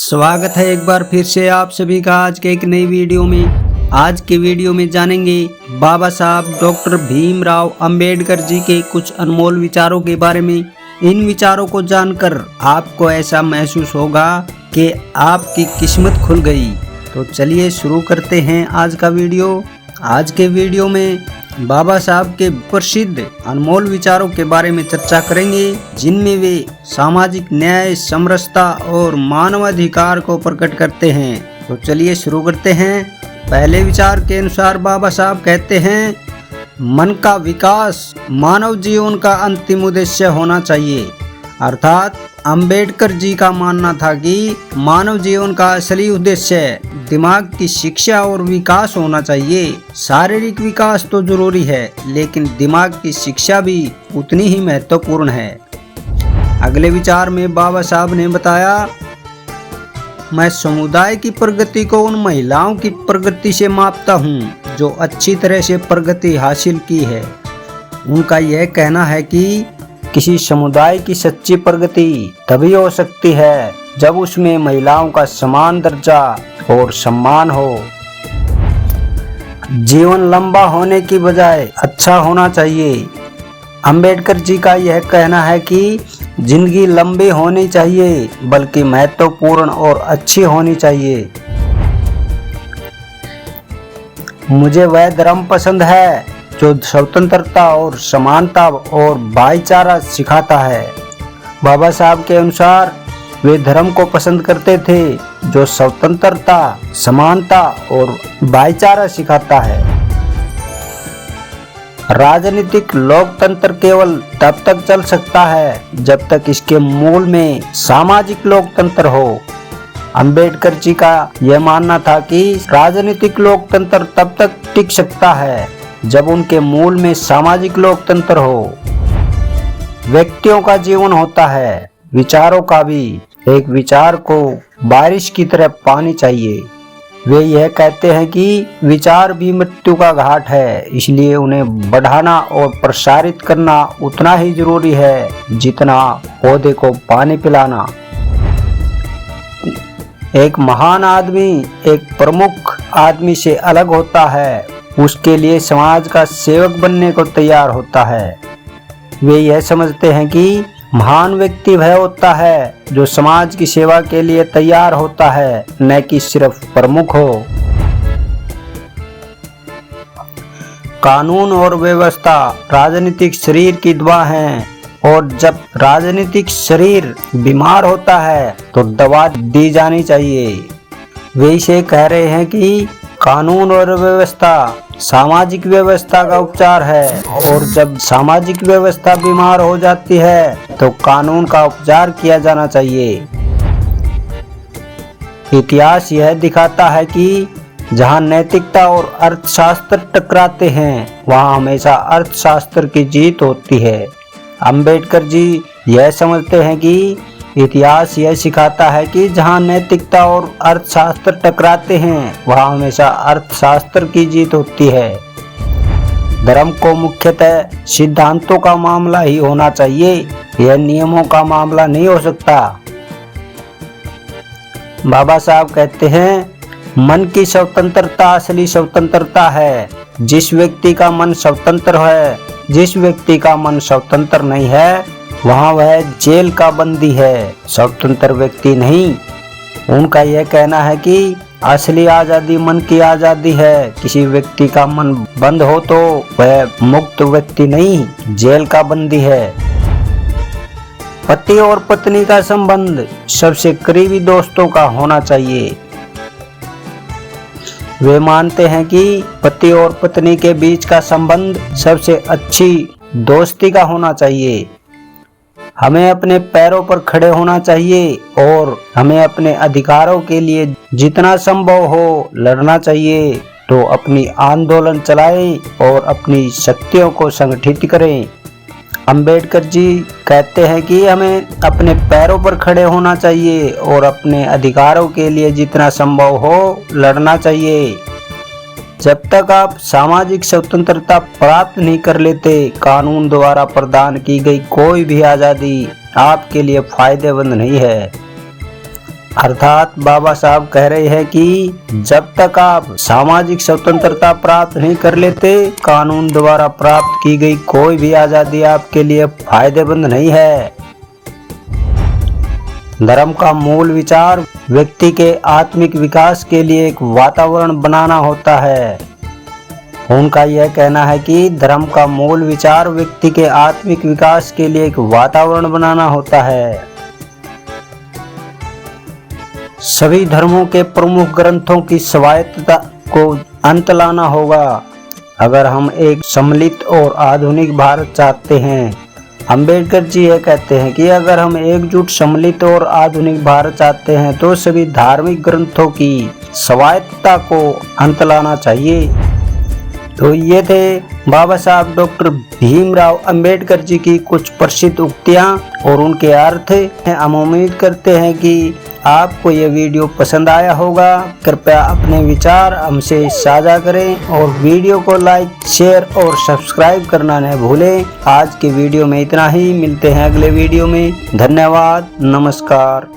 स्वागत है एक बार फिर से आप सभी का आज के एक नई वीडियो में। आज के वीडियो में जानेंगे बाबा साहब डॉक्टर भीमराव अंबेडकर जी के कुछ अनमोल विचारों के बारे में। इन विचारों को जानकर आपको ऐसा महसूस होगा कि आपकी किस्मत खुल गई। तो चलिए शुरू करते हैं आज का वीडियो। आज के वीडियो में बाबा साहब के प्रसिद्ध अनमोल विचारों के बारे में चर्चा करेंगे, जिनमें वे सामाजिक न्याय, समरसता और मानवाधिकार को प्रकट करते हैं। तो चलिए शुरू करते हैं। पहले विचार के अनुसार बाबा साहब कहते हैं, मन का विकास मानव जीवन का अंतिम उद्देश्य होना चाहिए। अर्थात अंबेडकर जी का मानना था कि मानव जीवन का असली उद्देश्य दिमाग की शिक्षा और विकास होना चाहिए। शारीरिक विकास तो जरूरी है, लेकिन दिमाग की शिक्षा भी उतनी ही महत्वपूर्ण है। अगले विचार में बाबा साहब ने बताया, मैं समुदाय की प्रगति को उन महिलाओं की प्रगति से मापता हूँ जो अच्छी तरह से प्रगति हासिल की है। उनका यह कहना है कि किसी समुदाय की सच्ची प्रगति तभी हो सकती है जब उसमें महिलाओं का समान दर्जा और सम्मान हो। जीवन लंबा होने की बजाय अच्छा होना चाहिए। अंबेडकर जी का यह कहना है कि जिंदगी लंबी होनी चाहिए, बल्कि महत्वपूर्ण और अच्छी होनी चाहिए। मुझे वह धर्म पसंद है जो स्वतंत्रता और समानता और भाईचारा सिखाता है। बाबा साहब के अनुसार वे धर्म को पसंद करते थे जो स्वतंत्रता, समानता और भाईचारा सिखाता है। राजनीतिक लोकतंत्र केवल तब तक चल सकता है जब तक इसके मूल में सामाजिक लोकतंत्र हो। अंबेडकर जी का यह मानना था कि राजनीतिक लोकतंत्र तब तक टिक सकता है जब उनके मूल में सामाजिक लोकतंत्र हो। व्यक्तियों का जीवन होता है, विचारों का भी। एक विचार को बारिश की तरह पानी चाहिए। वे यह कहते हैं कि विचार भी मृत्यु का घाट है, इसलिए उन्हें बढ़ाना और प्रसारित करना उतना ही जरूरी है जितना पौधे को पानी पिलाना। एक महान आदमी एक प्रमुख आदमी से अलग होता है, उसके लिए समाज का सेवक बनने को तैयार होता है। वे यह समझते हैं कि महान व्यक्ति वह होता है जो समाज की सेवा के लिए तैयार होता है, न कि सिर्फ प्रमुख हो। कानून और व्यवस्था राजनीतिक शरीर की दवा हैं, और जब राजनीतिक शरीर बीमार होता है तो दवा दी जानी चाहिए। वे इसे कह रहे हैं कि कानून और व्यवस्था सामाजिक व्यवस्था का उपचार है, और जब सामाजिक व्यवस्था बीमार हो जाती है तो कानून का उपचार किया जाना चाहिए। इतिहास यह दिखाता है कि जहां नैतिकता और अर्थशास्त्र टकराते हैं, वहां हमेशा अर्थशास्त्र की जीत होती है। अंबेडकर जी यह समझते हैं कि इतिहास यह सिखाता है कि जहां नैतिकता और अर्थशास्त्र टकराते हैं, वहां हमेशा अर्थशास्त्र की जीत होती है। धर्म को मुख्यतः सिद्धांतों का मामला ही होना चाहिए, यह नियमों का मामला नहीं हो सकता। बाबा साहब कहते हैं, मन की स्वतंत्रता असली स्वतंत्रता है। जिस व्यक्ति का मन स्वतंत्र है, जिस व्यक्ति का मन स्वतंत्र नहीं है, वहाँ वह जेल का बंदी है, स्वतंत्र व्यक्ति नहीं। उनका यह कहना है कि असली आजादी मन की आजादी है। किसी व्यक्ति का मन बंद हो तो वह मुक्त व्यक्ति नहीं, जेल का बंदी है। पति और पत्नी का संबंध सबसे करीबी दोस्तों का होना चाहिए। वे मानते हैं कि पति और पत्नी के बीच का संबंध सबसे अच्छी दोस्ती का होना चाहिए। हमें अपने पैरों पर खड़े होना चाहिए और हमें अपने अधिकारों के लिए जितना संभव हो लड़ना चाहिए। तो अपनी आंदोलन चलाएं और अपनी शक्तियों को संगठित करें। अंबेडकर जी कहते हैं कि हमें अपने पैरों पर खड़े होना चाहिए और अपने अधिकारों के लिए जितना संभव हो लड़ना चाहिए। जब तक आप सामाजिक स्वतंत्रता प्राप्त नहीं कर लेते, कानून द्वारा प्रदान की गई कोई भी आज़ादी आपके लिए फायदेमंद नहीं है। अर्थात बाबा साहब कह रहे हैं कि जब तक आप सामाजिक स्वतंत्रता प्राप्त नहीं कर लेते, कानून द्वारा प्राप्त की गई कोई भी आजादी आपके लिए फायदेमंद नहीं है। धर्म का मूल विचार व्यक्ति के आत्मिक विकास के लिए एक वातावरण बनाना होता है। उनका यह कहना है कि धर्म का मूल विचार व्यक्ति के आत्मिक विकास के लिए एक वातावरण बनाना होता है। सभी धर्मों के प्रमुख ग्रंथों की स्वायत्तता को अंत लाना होगा अगर हम एक सम्मिलित और आधुनिक भारत चाहते हैं। अंबेडकर जी यह कहते हैं कि अगर हम एकजुट, सम्मिलित और आधुनिक भारत चाहते हैं तो सभी धार्मिक ग्रंथों की स्वायत्तता को अंत लाना चाहिए। तो ये थे बाबा साहब डॉक्टर भीमराव अंबेडकर जी की कुछ प्रसिद्ध उक्तियां और उनके अर्थ। हम उम्मीद करते हैं कि आपको यह वीडियो पसंद आया होगा। कृपया अपने विचार हमसे साझा करें और वीडियो को लाइक, शेयर और सब्सक्राइब करना न भूलें। आज के वीडियो में इतना ही, मिलते हैं अगले वीडियो में। धन्यवाद, नमस्कार।